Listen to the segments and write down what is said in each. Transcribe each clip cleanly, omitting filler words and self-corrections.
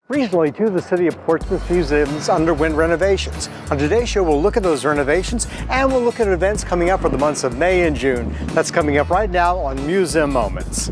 Recently, two of the City of Portsmouth museums underwent renovations. On today's show, we'll look at those renovations and we'll look at events coming up for the months of May and June. That's coming up right now on Museum Moments.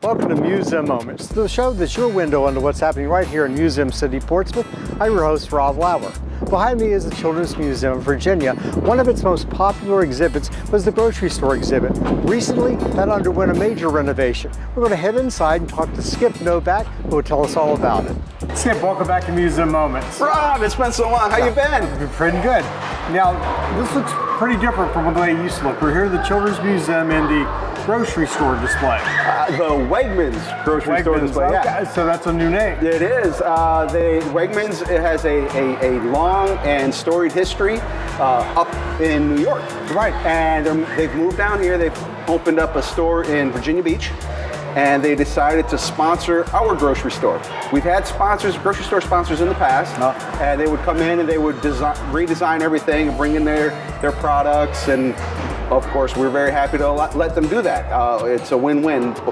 Welcome to Museum Moments, the show that's your window into what's happening right here in Museum City, Portsmouth. I'm your host, Rob Lauer. Behind me is the Children's Museum of Virginia. One of its most popular exhibits was the grocery store exhibit. Recently, that underwent a major renovation. We're going to head inside and talk to Skip Novak, who will tell us all about it. Skip, welcome back to Museum Moments. Rob, it's been so long. How you been? Been pretty good. Now, this looks pretty different from the way it used to look. We're here at the Children's Museum in the grocery store display. The Wegmans grocery store display. Okay. Yeah. So that's a new name. It is. The Wegmans, it has a long and storied history up in New York. Right. And they've moved down here. They've opened up a store in Virginia Beach, and they decided to sponsor our grocery store. We've had sponsors, grocery store sponsors in the past, and they would come in and they would redesign everything and bring in their products, and of course we're very happy to let them do that. It's a win-win, for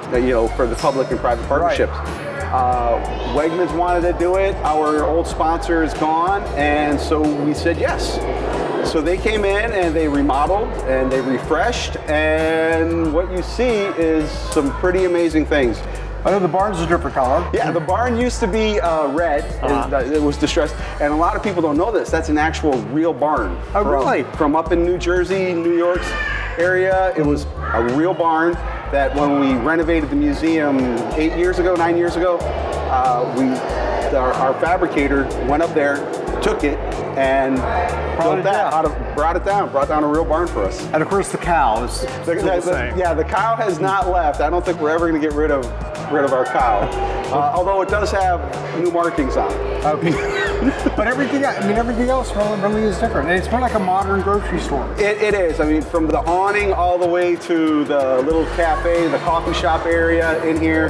the public and private partnerships. Right. Wegmans wanted to do it. Our old sponsor is gone, and so we said yes. So they came in and they remodeled and they refreshed, and what you see is some pretty amazing things. I know the barn's a different color. Yeah, the barn used to be red. It was distressed, and a lot of people don't know this. That's an actual real barn. Oh, really? From up in New Jersey, New York's area. It was a real barn that when we renovated the museum 9 years ago, our fabricator went up there, took it, and brought down a real barn for us. And of course the cow is still the same. Yeah, the cow has not left. I don't think we're ever going to get rid of our cow, although it does have new markings on it. Okay. But everything else really is different. And it's more like a modern grocery store. It is. I mean, from the awning all the way to the little cafe, the coffee shop area in here,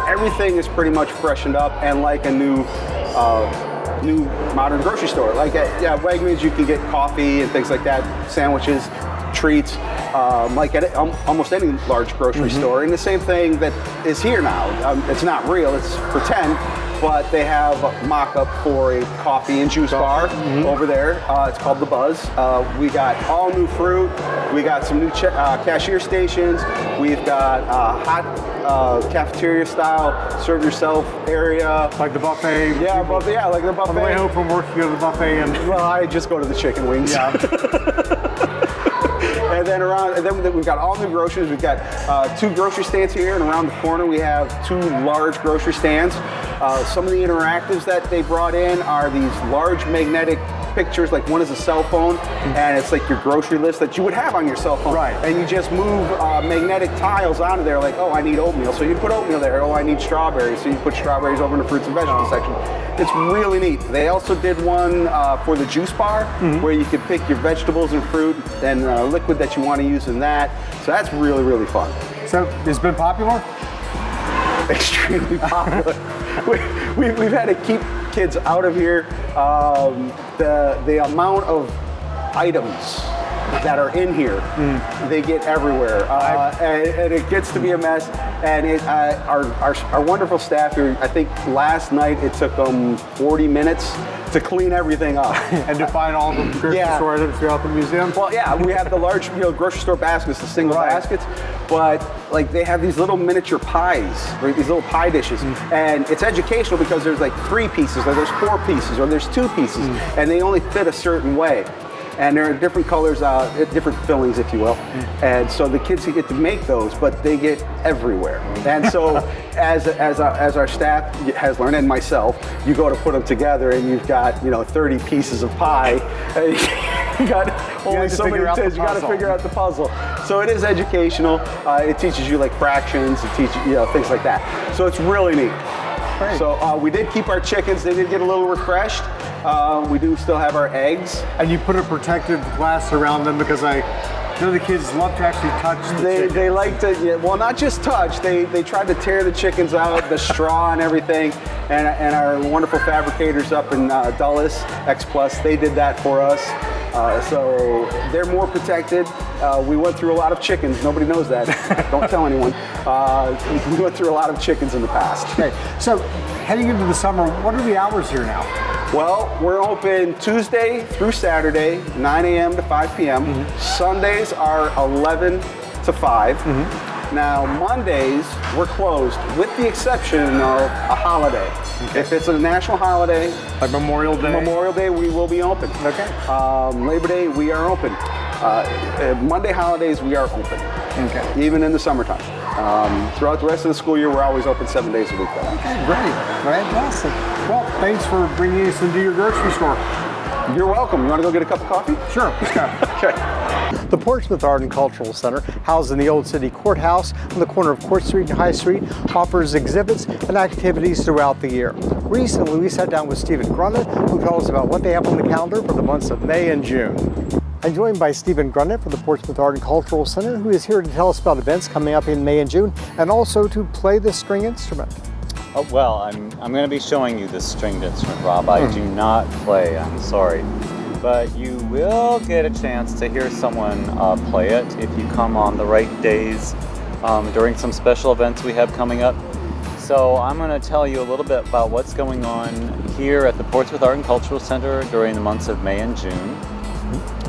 everything is pretty much freshened up and like a new modern grocery store. Like at Wegmans, you can get coffee and things like that, sandwiches, treats, like at almost any large grocery store. And the same thing that is here now. It's not real, it's pretend, but they have a mock-up for a coffee and juice bar over there. It's called The Buzz. We got all new fruit. We got some new cashier stations. We've got hot cafeteria style serve yourself area. Like the buffet? Yeah, like the buffet. On the way home from work, you go to the buffet and... Well, I just go to the chicken wings. Yeah. And then we've got all new groceries. We've got 2 grocery stands here, and around the corner we have 2 large grocery stands. Some of the interactives that they brought in are these large magnetic pictures, like one is a cell phone, and it's like your grocery list that you would have on your cell phone. Right. And you just move magnetic tiles onto there, like, oh, I need oatmeal, so you put oatmeal there. Oh, I need strawberries, so you put strawberries over in the fruits and vegetables section. It's really neat. They also did one for the juice bar, where you could pick your vegetables and fruit and liquid that you want to use in that. So that's really, really fun. So it's been popular? Extremely popular. We've had to keep kids out of here. The amount of items that are in here, they get everywhere, and it gets to be a mess. And our wonderful staff here, I think last night it took them 40 minutes to clean everything up. And to find all the grocery store items throughout the museum? Well, yeah, we have the large grocery store baskets, the single baskets, but like they have these little miniature pies, right? These little pie dishes, and it's educational because there's like 3 pieces, or there's 4 pieces, or there's 2 pieces, and they only fit a certain way. And there are different colors, different fillings, if you will. And so the kids get to make those, but they get everywhere. And so as our staff has learned, and myself, you go to put them together and you've got 30 pieces of pie. You got only so many kids. You got to figure out the puzzle. So it is educational. It teaches you like fractions. It teaches things like that. So it's really neat. Great. So we did keep our chickens. They did get a little refreshed. We do still have our eggs. And you put a protective glass around them because I know the kids love to actually touch the chickens. They like to, well, not just touch. They tried to tear the chickens out, the straw and everything. and our wonderful fabricators up in Dulles, X Plus, they did that for us. So they're more protected. We went through a lot of chickens. Nobody knows that. Don't tell anyone. We went through a lot of chickens in the past. Okay, so heading into the summer, what are the hours here now? Well, we're open Tuesday through Saturday, 9 a.m. to 5 p.m. Sundays are 11 to 5. Now, Mondays, we're closed, with the exception of a holiday. Okay. If it's a national holiday, like Memorial Day, we will be open. Okay. Labor Day, we are open. Monday holidays, we are open. Okay. Even in the summertime. Throughout the rest of the school year, we're always open 7 days a week. Though. Okay, great. Fantastic. Well, thanks for bringing us into your grocery store. You're welcome. You want to go get a cup of coffee? Sure, let's go. Okay. The Portsmouth Art and Cultural Center, housed in the Old City Courthouse on the corner of Court Street and High Street, offers exhibits and activities throughout the year. Recently, we sat down with Stephen Grunnet, who told us about what they have on the calendar for the months of May and June. I'm joined by Stephen Grunnet from the Portsmouth Art and Cultural Center, who is here to tell us about events coming up in May and June, and also to play the string instrument. Oh, well, I'm going to be showing you this stringed instrument, Rob. I do not play, I'm sorry. But you will get a chance to hear someone play it if you come on the right days during some special events we have coming up. So I'm going to tell you a little bit about what's going on here at the Portsmouth Art and Cultural Center during the months of May and June.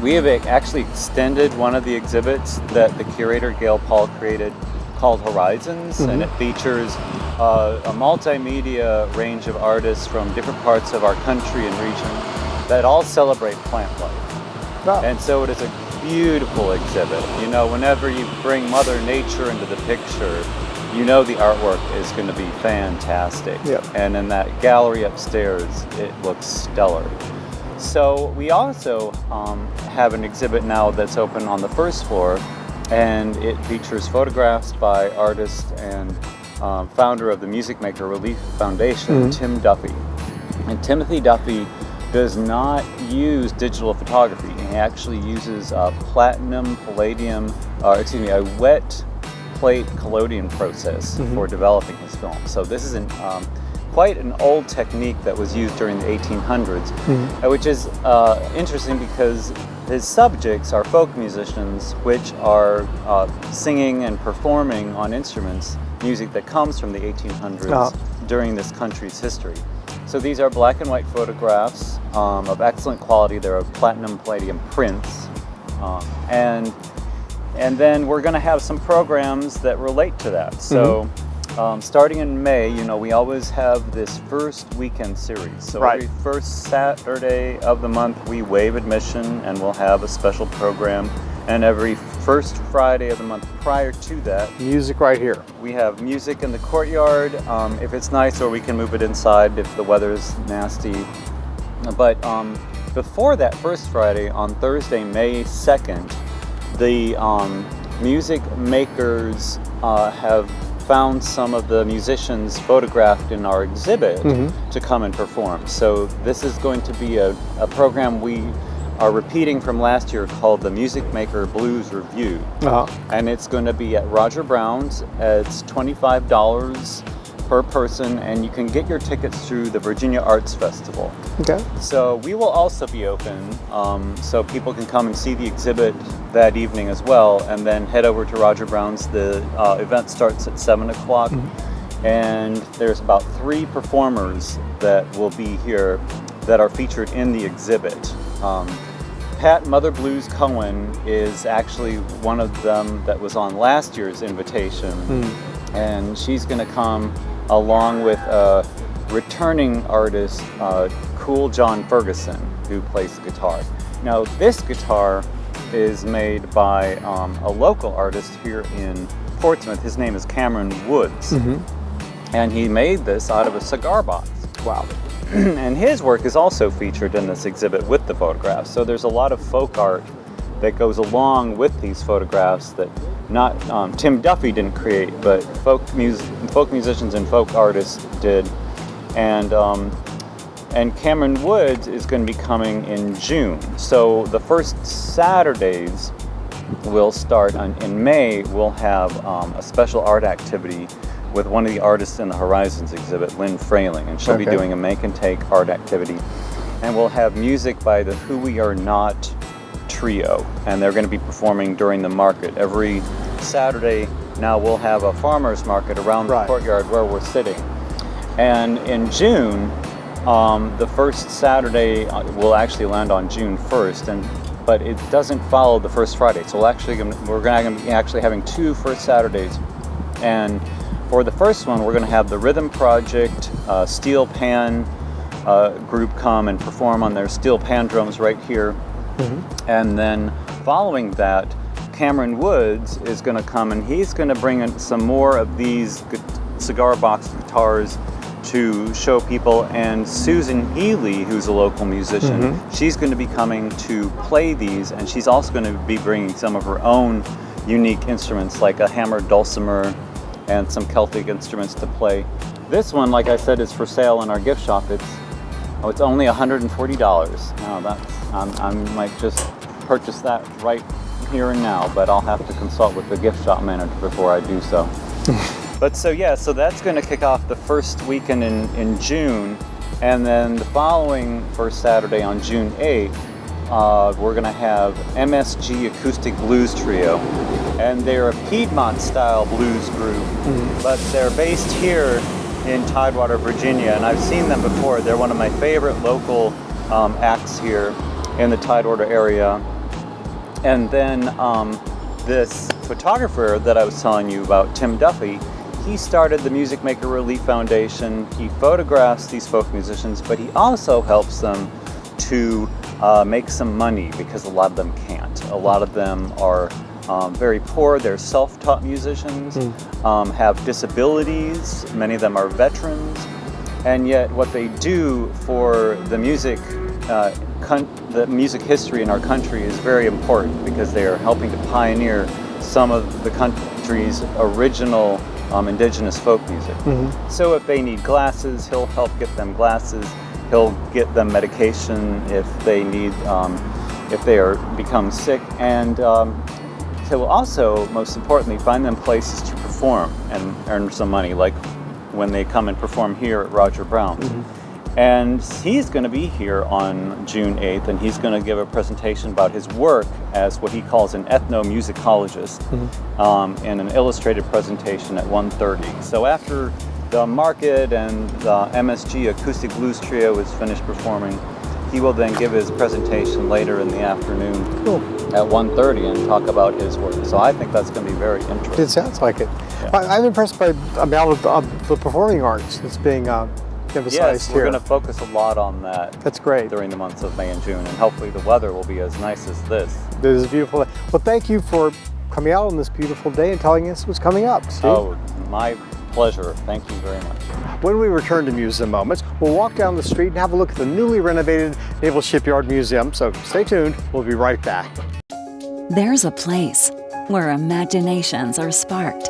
We have actually extended one of the exhibits that the curator Gail Paul created called Horizons, and it features a multimedia range of artists from different parts of our country and region that all celebrate plant life. Wow. And so it is a beautiful exhibit. You know, whenever you bring Mother Nature into the picture, you know the artwork is going to be fantastic. Yep. And in that gallery upstairs, it looks stellar. So we also have an exhibit now that's open on the first floor, and it features photographs by artist and founder of the Music Maker Relief Foundation, Tim Duffy. And Timothy Duffy does not use digital photography. He actually uses a wet plate collodion process for developing his film. So this is quite an old technique that was used during the 1800s, which is interesting because his subjects are folk musicians, which are singing and performing on instruments, music that comes from the 1800s during this country's history. So these are black and white photographs of excellent quality. They're platinum palladium prints. And then we're going to have some programs that relate to that. So starting in May, you know, we always have this first weekend series. So every first Saturday of the month, we waive admission and we'll have a special program. And every first Friday of the month prior to that, music right here. We have music in the courtyard if it's nice, or we can move it inside if the weather's nasty. But before that first Friday, on Thursday, May 2nd, the music makers have found some of the musicians photographed in our exhibit to come and perform. So this is going to be a program we are repeating from last year called the Music Maker Blues Review. And it's going to be at Roger Brown's. It's $25 per person, and you can get your tickets through the Virginia Arts Festival. Okay. So we will also be open, so people can come and see the exhibit that evening as well, and then head over to Roger Brown's. The event starts at 7 o'clock, and there's about 3 performers that will be here that are featured in the exhibit. Pat Mother Blues Cohen is actually one of them that was on last year's invitation, and she's going to come along with a returning artist, Cool John Ferguson, who plays the guitar. Now, this guitar is made by a local artist here in Portsmouth. His name is Cameron Woods, and he made this out of a cigar box. Wow. And his work is also featured in this exhibit with the photographs. So there's a lot of folk art that goes along with these photographs that not Tim Duffy didn't create, but folk musicians and folk artists did. And Cameron Woods is going to be coming in June. So the first Saturdays will start in May. We'll have a special art activity with one of the artists in the Horizons exhibit, Lynn Frayling, and she'll be doing a make and take art activity. And we'll have music by the Who We Are Not trio, and they're going to be performing during the market. Every Saturday now we'll have a farmer's market around the courtyard where we're sitting. And in June, the first Saturday will actually land on June 1st, but it doesn't follow the first Friday. So we're going to be actually having 2 first Saturdays. And for the first one, we're going to have the Rhythm Project steel pan group come and perform on their steel pan drums right here. And then following that, Cameron Woods is going to come and he's going to bring in some more of these cigar box guitars to show people. And Susan Healy, who's a local musician, she's going to be coming to play these, and she's also going to be bringing some of her own unique instruments like a hammered dulcimer and some Celtic instruments to play. This one, like I said, is for sale in our gift shop. It's only $140. Now I might just purchase that right here and now, but I'll have to consult with the gift shop manager before I do so. But so that's going to kick off the first weekend in June, and then the following first Saturday on June 8th, we're going to have MSG Acoustic Blues Trio, and they're a Piedmont-style blues group, but they're based here in Tidewater, Virginia, and I've seen them before. They're one of my favorite local acts here in the Tidewater area. And then this photographer that I was telling you about, Tim Duffy, he started the Music Maker Relief Foundation. He photographs these folk musicians, but he also helps them to make some money, because a lot of them can't. A lot of them are very poor. They're self-taught musicians, have disabilities. Many of them are veterans, and yet what they do for the music history in our country is very important, because they are helping to pioneer some of the country's original indigenous folk music. So if they need glasses, he'll help get them glasses. He'll get them medication if they need, if they become sick, and he'll also, most importantly, find them places to perform and earn some money, like when they come and perform here at Roger Brown's. And he's going to be here on June 8th, and he's going to give a presentation about his work as what he calls an ethnomusicologist in an illustrated presentation at 1:30. So after the market and the MSG Acoustic Blues Trio is finished performing, he will then give his presentation later in the afternoon at 1:30 and talk about his work. So I think that's going to be very interesting. It sounds like it. Yeah. I'm impressed by the amount of the performing arts that's being emphasized here. We're going to focus a lot on that. That's great. During the months of May and June, and hopefully the weather will be as nice as this. This is beautiful. Well, thank you for coming out on this beautiful day and telling us what's coming up, Steve. Oh, my pleasure. Thank you very much. When we return to Museum Moments, we'll walk down the street and have a look at the newly renovated Naval Shipyard Museum. So stay tuned. We'll be right back. There's a place where imaginations are sparked,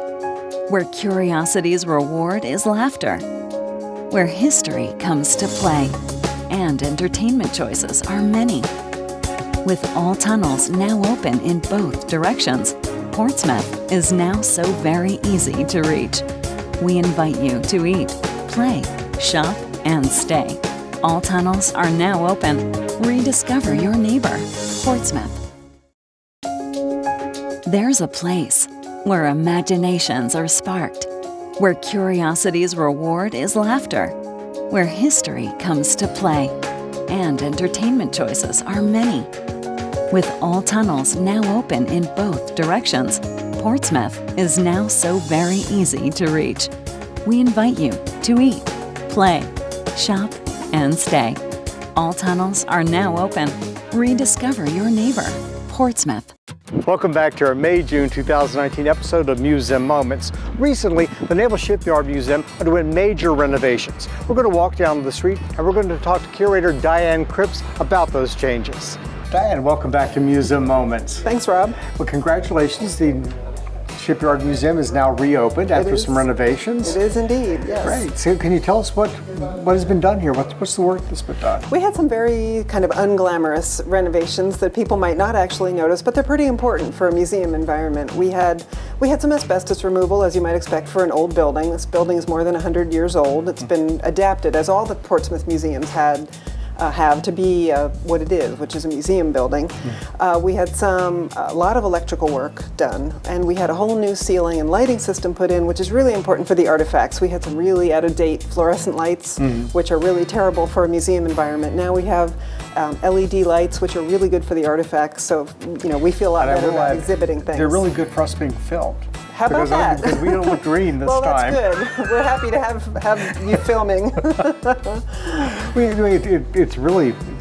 where curiosity's reward is laughter, where history comes to play, and entertainment choices are many. With all tunnels now open in both directions, Portsmouth is now so very easy to reach. We invite you to eat, play, shop, and stay. All tunnels are now open. Rediscover your neighbor, Portsmouth. There's a place where imaginations are sparked, where curiosity's reward is laughter, where history comes to play, and entertainment choices are many. With all tunnels now open in both directions, Portsmouth is now so very easy to reach. We invite you to eat, play, shop, and stay. All tunnels are now open. Rediscover your neighbor, Portsmouth. Welcome back to our May-June 2019 episode of Museum Moments. Recently, the Naval Shipyard Museum underwent major renovations. We're going to walk down the street and we're going to talk to curator Diane Cripps about those changes. Diane, welcome back to Museum Moments. Thanks, Rob. Well, congratulations. The Shipyard Museum is now reopened after some renovations. It is indeed, yes. Great. So can you tell us what has been done here? What's the work that's been done? We had some very kind of unglamorous renovations that people might not actually notice, but they're pretty important for a museum environment. We had some asbestos removal, as you might expect for an old building. This building is more than 100 years old. It's been adapted, as all the Portsmouth museums have to be what it is, which is a museum building. We had a lot of electrical work done, and we had a whole new ceiling and lighting system put in, which is really important for the artifacts. We had some really out-of-date fluorescent lights, which are really terrible for a museum environment. Now we have LED lights, which are really good for the artifacts, so we feel a lot better about exhibiting things. They're really good for us being filmed. How about that? Because we don't look green this well, time. Well, that's good. We're happy to have you filming.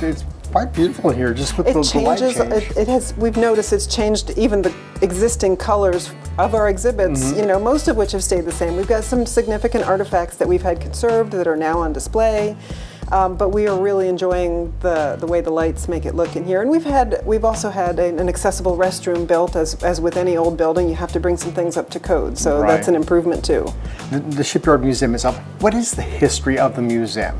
It's quite beautiful here, just with the light change. We've noticed it's changed even the existing colors of our exhibits, most of which have stayed the same. We've got some significant artifacts that we've had conserved that are now on display. But we are really enjoying the way the lights make it look in here. And we've also had an accessible restroom built. As with any old building, you have to bring some things up to code. So that's an improvement too. The Shipyard Museum is up. What is the history of the museum?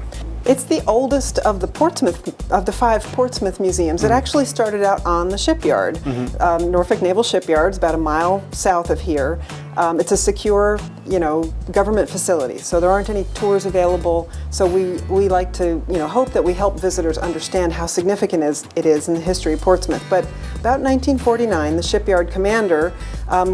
It's the oldest of the 5 Portsmouth museums. It actually started out on the shipyard. Norfolk Naval Shipyard is about a mile south of here. It's a secure, government facility, so there aren't any tours available. So we like to, hope that we help visitors understand how significant it is in the history of Portsmouth. But about 1949, the shipyard commander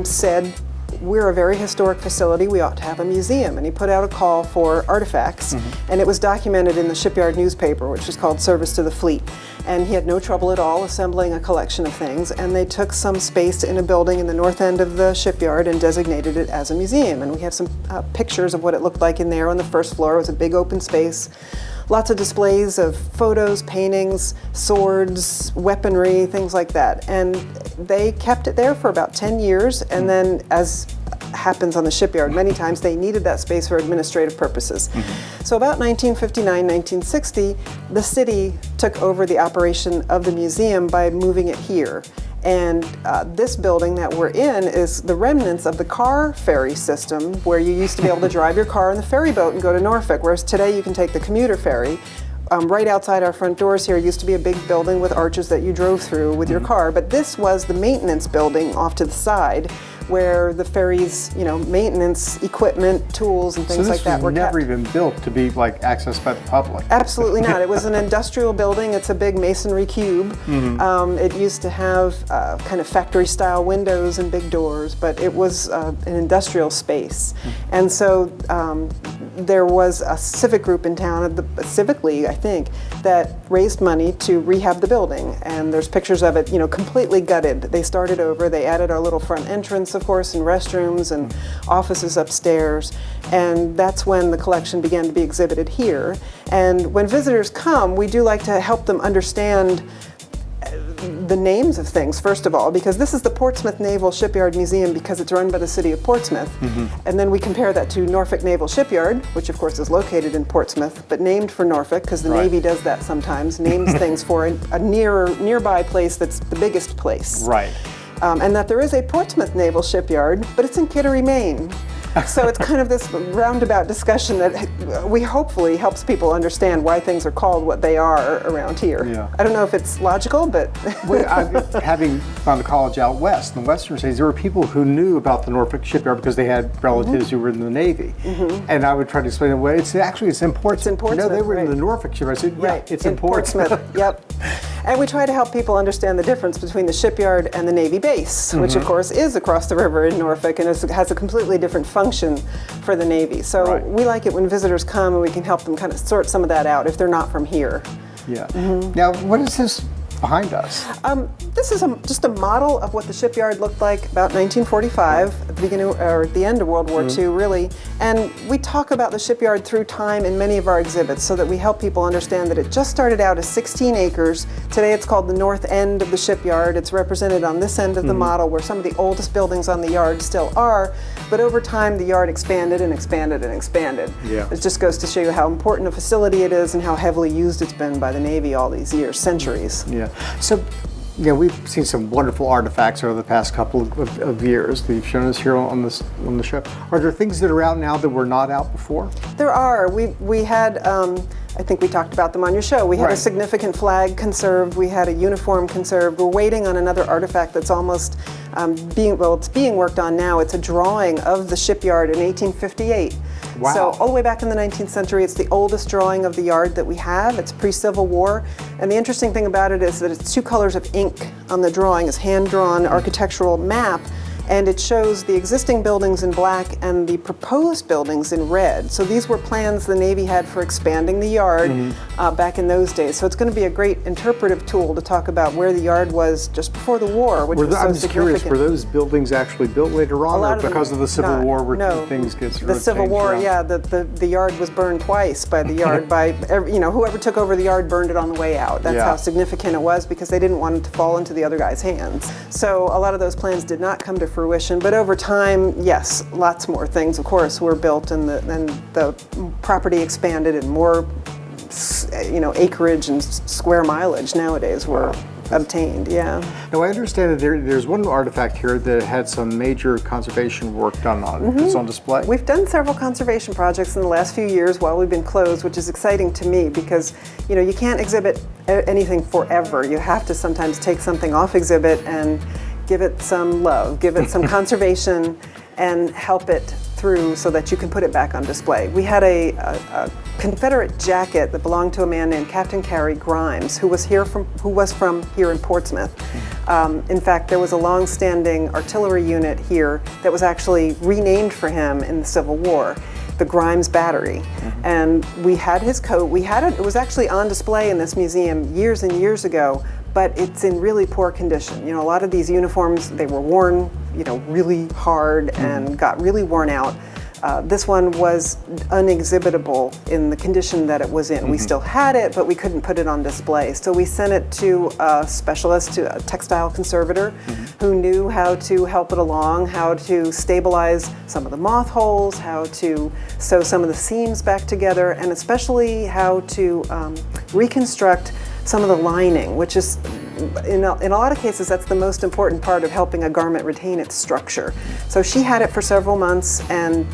said, we're a very historic facility, we ought to have a museum. And he put out a call for artifacts, and it was documented in the shipyard newspaper, which is called Service to the Fleet. And he had no trouble at all assembling a collection of things, and they took some space in a building in the north end of the shipyard and designated it as a museum. And we have some pictures of what it looked like in there on the first floor. It was a big open space. Lots of displays of photos, paintings, swords, weaponry, things like that. And they kept it there for about 10 years, and then, as happens on the shipyard many times, they needed that space for administrative purposes. So about 1959, 1960, the city took over the operation of the museum by moving it here. And this building that we're in is the remnants of the car ferry system, where you used to be able to drive your car in the ferry boat and go to Norfolk, whereas today you can take the commuter ferry. Right outside our front doors here used to be a big building with arches that you drove through with your car, but this was the maintenance building off to the side, where the ferry's, maintenance equipment, tools, and things like that were kept. So this was never even built to be accessed by the public? Absolutely not. It was an industrial building. It's a big masonry cube. It used to have kind of factory-style windows and big doors, but it was an industrial space. And so there was a civic group in town, Civic League, I think, that raised money to rehab the building. And there's pictures of it, completely gutted. They started over. They added our little front entrance, of course, and restrooms and offices upstairs. And that's when the collection began to be exhibited here. And when visitors come, we do like to help them understand the names of things, first of all, because this is the Portsmouth Naval Shipyard Museum because it's run by the city of Portsmouth. And then we compare that to Norfolk Naval Shipyard, which of course is located in Portsmouth, but named for Norfolk because the Navy does that sometimes, names things for a nearby place that's the biggest place. And that there is a Portsmouth Naval Shipyard, but it's in Kittery, Maine. So it's kind of this roundabout discussion that we hopefully helps people understand why things are called what they are around here. I don't know if it's logical, but... Having gone to college out west, in the western states, there were people who knew about the Norfolk Shipyard because they had relatives who were in the Navy. And I would try to explain, well, it's in Portsmouth. It's in Portsmouth, no, they were in the Norfolk Shipyard. I said, it's in Portsmouth. Yep. And we try to help people understand the difference between the shipyard and the Navy base, which of course is across the river in Norfolk and has a completely different function for the Navy. So we like it when visitors come and we can help them kind of sort some of that out if they're not from here. Now, what is this behind us? This is just a model of what the shipyard looked like about 1945, at the beginning or at the end of World War II, really. And we talk about the shipyard through time in many of our exhibits so that we help people understand that it just started out as 16 acres. Today it's called the north end of the shipyard. It's represented on this end of the model where some of the oldest buildings on the yard still are. But over time the yard expanded and expanded and expanded. It just goes to show you how important a facility it is and how heavily used it's been by the Navy all these years, centuries. So we've seen some wonderful artifacts over the past couple of years that you've shown us here on the show. Are there things that are out now that were not out before? There are. We had, I think we talked about them on your show. We had a significant flag conserved. We had a uniform conserved. We're waiting on another artifact that's almost it's being worked on now. It's a drawing of the shipyard in 1858. Wow. So all the way back in the 19th century, it's the oldest drawing of the yard that we have. It's pre-Civil War. And the interesting thing about it is that it's 2 colors of ink on the drawing. It's hand-drawn architectural map. And it shows the existing buildings in black and the proposed buildings in red. So these were plans the Navy had for expanding the yard back in those days. So it's going to be a great interpretive tool to talk about where the yard was just before the war, which was so I'm just curious, significant. were those buildings actually built later on, or because of the Civil War, where things get sort of the Civil changed War, around? yeah, the yard was burned twice by the yard, whoever took over the yard burned it on the way out. That's how significant it was, because they didn't want it to fall into the other guy's hands. So a lot of those plans did not come to fruition, but over time, yes, lots more things, of course, were built, and the property expanded, and more, acreage and square mileage nowadays were obtained. Yeah. Now I understand that there's one artifact here that had some major conservation work done on it. It's on display. We've done several conservation projects in the last few years while we've been closed, which is exciting to me, because you can't exhibit anything forever. You have to sometimes take something off exhibit and give it some love, give it some conservation, and help it through so that you can put it back on display. We had a Confederate jacket that belonged to a man named Captain Carey Grimes, who was from here in Portsmouth. In fact, there was a long-standing artillery unit here that was actually renamed for him in the Civil War, the Grimes Battery. And we had his coat. It was actually on display in this museum years and years ago, but it's in really poor condition. A lot of these uniforms, they were worn, really hard and got really worn out. This one was unexhibitable in the condition that it was in. We still had it, but we couldn't put it on display. So we sent it to a specialist, to a textile conservator, who knew how to help it along, how to stabilize some of the moth holes, how to sew some of the seams back together, and especially how to reconstruct some of the lining, which is, in a lot of cases, that's the most important part of helping a garment retain its structure. So she had it for several months, and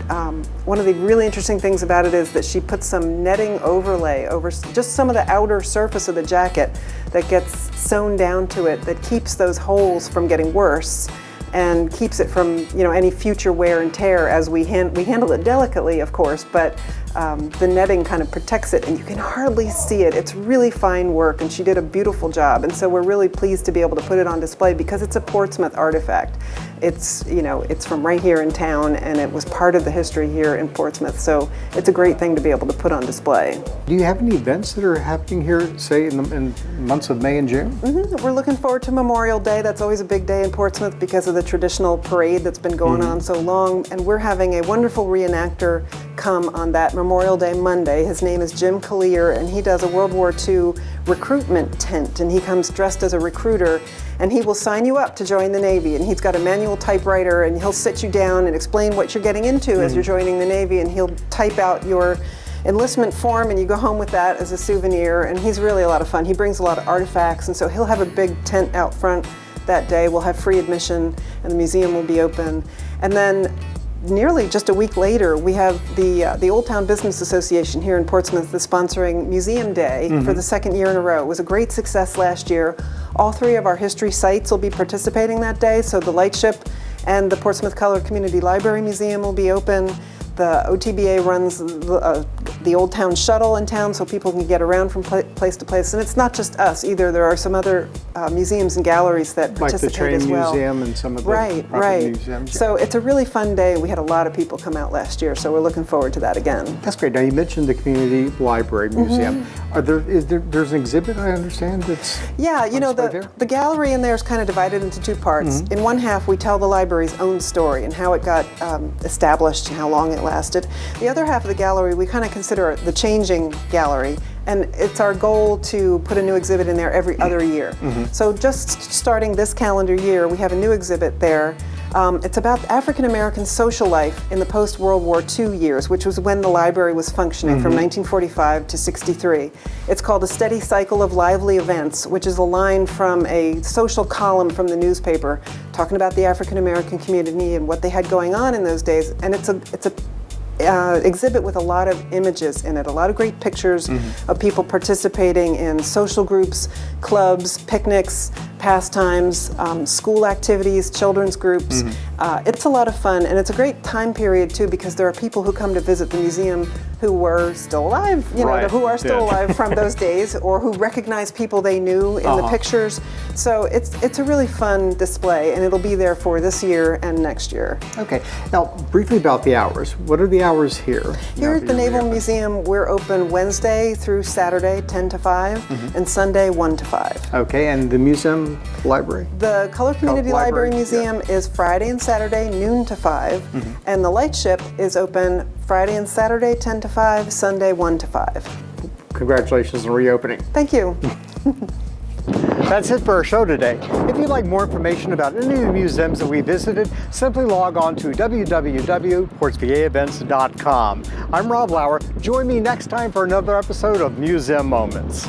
one of the really interesting things about it is that she put some netting overlay over just some of the outer surface of the jacket that gets sewn down to it, that keeps those holes from getting worse and keeps it from any future wear and tear. As we handle it delicately, of course, but the netting kind of protects it, and you can hardly see it. It's really fine work, and she did a beautiful job. And so we're really pleased to be able to put it on display, because it's a Portsmouth artifact. It's it's from right here in town, and it was part of the history here in Portsmouth. So it's a great thing to be able to put on display. Do you have any events that are happening here, say in months of May and June? We're looking forward to Memorial Day. That's always a big day in Portsmouth because of the traditional parade that's been going on so long. And we're having a wonderful reenactor come on that Memorial Day Monday. His name is Jim Collier, and he does a World War II recruitment tent, and he comes dressed as a recruiter, and he will sign you up to join the Navy. And he's got a manual typewriter, and he'll sit you down and explain what you're getting into as you're joining the Navy, and he'll type out your enlistment form, and you go home with that as a souvenir. And he's really a lot of fun. He brings a lot of artifacts, and so he'll have a big tent out front that day. We'll have free admission, and the museum will be open. And then nearly just a week later, we have the Old Town Business Association here in Portsmouth is sponsoring Museum Day for the second year in a row. It was a great success last year. All 3 of our history sites will be participating that day. So the Lightship and the Portsmouth Color Community Library Museum will be open. The OTBA runs the Old Town Shuttle in town, so people can get around from place to place. And it's not just us either. There are some other museums and galleries that participate as well. Like the Train Museum and some of the museums. So it's a really fun day. We had a lot of people come out last year, so we're looking forward to that again. That's great. Now you mentioned the Community Library Museum. There's an exhibit, I understand, that's the gallery in there is kind of divided into 2 parts. In one half, we tell the library's own story and how it got established and how long it lasted. The other half of the gallery, we kind of consider the changing gallery, and it's our goal to put a new exhibit in there every other year. So just starting this calendar year, we have a new exhibit there It's about African American social life in the post-World War II years, which was when the library was functioning from 1945 to 63. It's called A Steady Cycle of Lively Events, which is a line from a social column from the newspaper talking about the African American community and what they had going on in those days. And it's a exhibit with a lot of images in it, a lot of great pictures of people participating in social groups, clubs, picnics, pastimes, school activities, children's groups. It's a lot of fun, and it's a great time period too, because there are people who come to visit the museum who were still alive, who are still alive from those days, or who recognize people they knew in the pictures. So it's a really fun display, and it'll be there for this year and next year. Okay. Now, briefly about the hours. What are the hours here? Here at the Naval Museum, we're open Wednesday through Saturday, 10 to 5, and Sunday, 1 to 5. Okay, and the museum library? The Color Community Library Museum is Friday and Saturday, noon to 5, and the Lightship is open Friday and Saturday, 10 to 5, Sunday, 1 to 5. Congratulations on reopening. Thank you. That's it for our show today. If you'd like more information about any of the museums that we visited, simply log on to www.portsvaevents.com. I'm Rob Lauer. Join me next time for another episode of Museum Moments.